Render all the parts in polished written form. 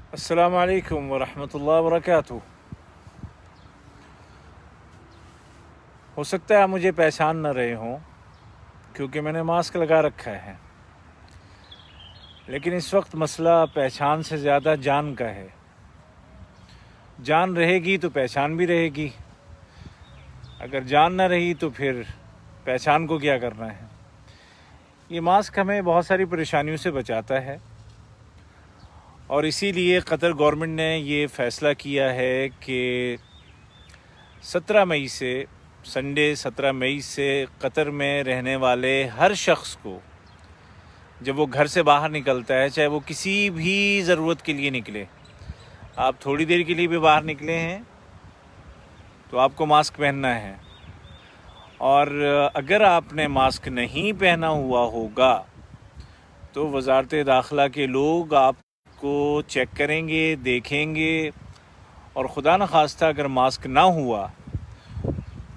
अस्सलाम वालेकुम वरहमतुल्लाहि वबरकातुहू। हो सकता है आप मुझे पहचान न रहे हों क्योंकि मैंने मास्क लगा रखा है, लेकिन इस वक्त मसला पहचान से ज़्यादा जान का है। जान रहेगी तो पहचान भी रहेगी, अगर जान न रही तो फिर पहचान को क्या करना है। ये मास्क हमें बहुत सारी परेशानियों से बचाता है और इसीलिए कतर गवर्नमेंट ने ये फ़ैसला किया है कि 17 मई से संडे 17 मई से कतर में रहने वाले हर शख्स को जब वो घर से बाहर निकलता है, चाहे वो किसी भी ज़रूरत के लिए निकले, आप थोड़ी देर के लिए भी बाहर निकले हैं तो आपको मास्क पहनना है। और अगर आपने मास्क नहीं पहना हुआ होगा तो वज़ारत दाखिला के लोग आपको चेक करेंगे, देखेंगे और खुदा न खास्ता अगर मास्क ना हुआ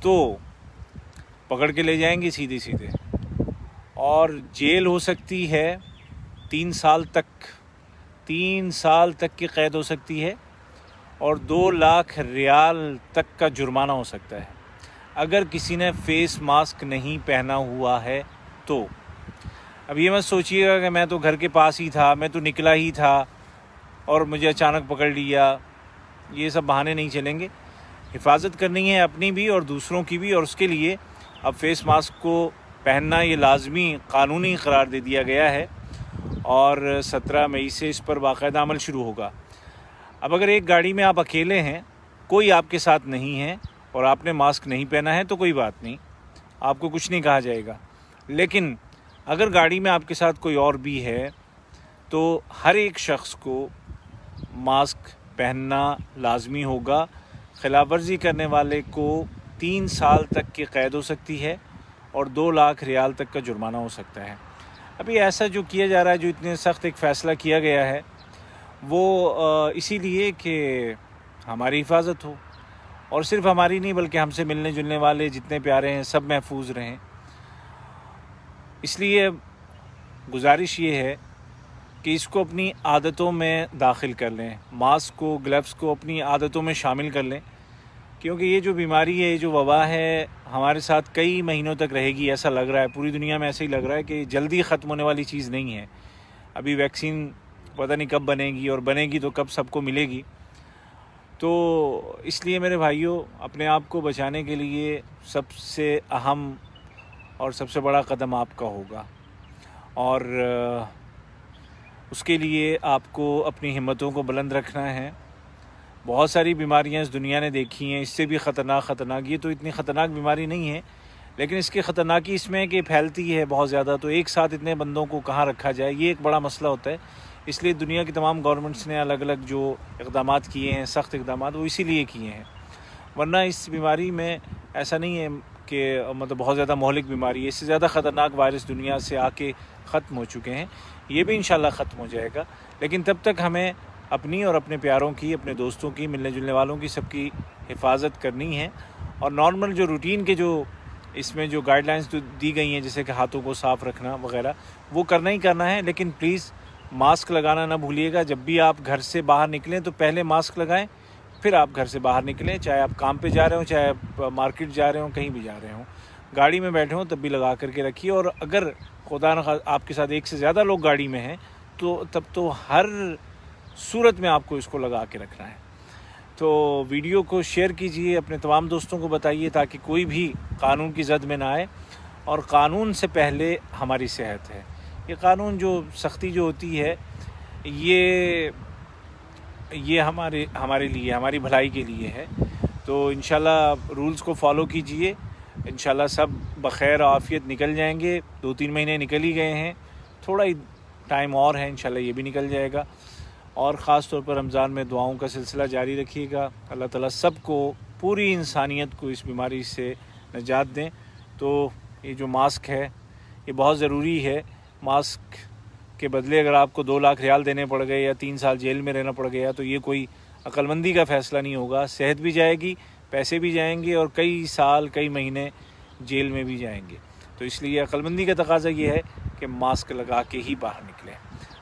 तो पकड़ के ले जाएंगे सीधे सीधे और जेल हो सकती है 3 साल तक। 3 साल तक की क़ैद हो सकती है और 2 लाख रियाल तक का जुर्माना हो सकता है अगर किसी ने फेस मास्क नहीं पहना हुआ है तो। अब ये मत सोचिएगा कि मैं तो घर के पास ही था, मैं तो निकला ही था और मुझे अचानक पकड़ लिया। ये सब बहाने नहीं चलेंगे। हिफाजत करनी है अपनी भी और दूसरों की भी, और उसके लिए अब फेस मास्क को पहनना ये लाजमी कानूनी करार दे दिया गया है और 17 मई से इस पर बाकायदा अमल शुरू होगा। अब अगर एक गाड़ी में आप अकेले हैं, कोई आपके साथ नहीं है और आपने मास्क नहीं पहना है तो कोई बात नहीं, आपको कुछ नहीं कहा जाएगा। लेकिन अगर गाड़ी में आपके साथ कोई और भी है तो हर एक शख्स को मास्क पहनना लाजमी होगा। खिलाफ वर्जी करने वाले को 3 साल तक की क़ैद हो सकती है और 2 लाख रियाल तक का जुर्माना हो सकता है। अभी ऐसा जो किया जा रहा है, जो इतने सख्त एक फ़ैसला किया गया है, वो इसीलिए कि हमारी हिफाजत हो और सिर्फ हमारी नहीं बल्कि हमसे मिलने जुलने वाले जितने प्यारे हैं सब महफूज रहें। इसलिए गुजारिश ये है कि इसको अपनी आदतों में दाखिल कर लें, मास्क को, ग्लव्स को अपनी आदतों में शामिल कर लें, क्योंकि ये जो बीमारी है, ये जो वबा है, हमारे साथ कई महीनों तक रहेगी। ऐसा लग रहा है, पूरी दुनिया में ऐसे ही लग रहा है कि जल्दी ख़त्म होने वाली चीज़ नहीं है। अभी वैक्सीन पता नहीं कब बनेगी और बनेगी तो कब सबको मिलेगी। तो इसलिए मेरे भाइयों, अपने आप को बचाने के लिए सबसे अहम और सबसे बड़ा कदम आपका होगा और उसके लिए आपको अपनी हिम्मतों को बुलंद रखना है। बहुत सारी बीमारियां इस दुनिया ने देखी हैं, इससे भी ख़तरनाक। ये तो इतनी ख़तरनाक बीमारी नहीं है, लेकिन इसकी ख़तरनाकी इसमें है कि फैलती है बहुत ज़्यादा, तो एक साथ इतने बंदों को कहाँ रखा जाए, ये एक बड़ा मसला होता है। इसलिए दुनिया की तमाम गवर्नमेंट्स ने अलग अलग जो इक़दामात किए हैं, सख्त इक़दामात, वो इसीलिए किए हैं। वरना इस बीमारी में ऐसा नहीं है कि मतलब बहुत ज़्यादा महलिक बीमारी है। इससे ज़्यादा ख़तरनाक वायरस दुनिया से आके ख़त्म हो चुके हैं। ये भी इंशाल्लाह ख़त्म हो जाएगा, लेकिन तब तक हमें अपनी और अपने प्यारों की, अपने दोस्तों की, मिलने जुलने वालों की, सबकी हिफाजत करनी है। और नॉर्मल जो रूटीन के जो इसमें जो गाइडलाइंस दी गई हैं, जैसे कि हाथों को साफ़ रखना वगैरह, वो करना ही करना है। लेकिन प्लीज़ मास्क लगाना ना भूलिएगा। जब भी आप घर से बाहर निकलें तो पहले मास्क लगाएं, फिर आप घर से बाहर निकलें। चाहे आप काम पे जा रहे हो, चाहे आप मार्केट जा रहे हो, कहीं भी जा रहे हो, गाड़ी में बैठे हो तब भी लगा करके रखिए। और अगर खुदा न खास्ता आपके साथ एक से ज़्यादा लोग गाड़ी में हैं तो तब तो हर सूरत में आपको इसको लगा के रखना है। तो वीडियो को शेयर कीजिए, अपने तमाम दोस्तों को बताइए ताकि कोई भी कानून की जद में ना आए। और कानून से पहले हमारी सेहत है। ये कानून जो सख्ती जो होती है ये हमारे लिए, हमारी भलाई के लिए है। तो इंशाल्लाह रूल्स को फॉलो कीजिए, इंशाल्लाह सब बख़ैर आफ़ियत निकल जाएंगे। 2-3 महीने निकल ही गए हैं, थोड़ा ही टाइम और है, इंशाल्लाह ये भी निकल जाएगा। और ख़ास तौर पर रमज़ान में दुआओं का सिलसिला जारी रखिएगा। अल्लाह ताला सबको, पूरी इंसानियत को इस बीमारी से निजात दें। तो ये जो मास्क है ये बहुत ज़रूरी है। मास्क के बदले अगर आपको 2 लाख रियाल देने पड़ गए या 3 साल जेल में रहना पड़ गया तो ये कोई अक्लमंदी का फ़ैसला नहीं होगा। सेहत भी जाएगी, पैसे भी जाएंगे और कई साल, कई महीने जेल में भी जाएंगे। तो इसलिए अक्लमंदी का तकाज़ा ये है कि मास्क लगा के ही बाहर निकलें।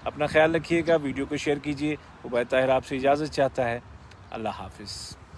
अपना ख्याल रखिएगा, वीडियो को शेयर कीजिए। उबैद ताहिर आपसे इजाज़त चाहता है। अल्लाह हाफिज़।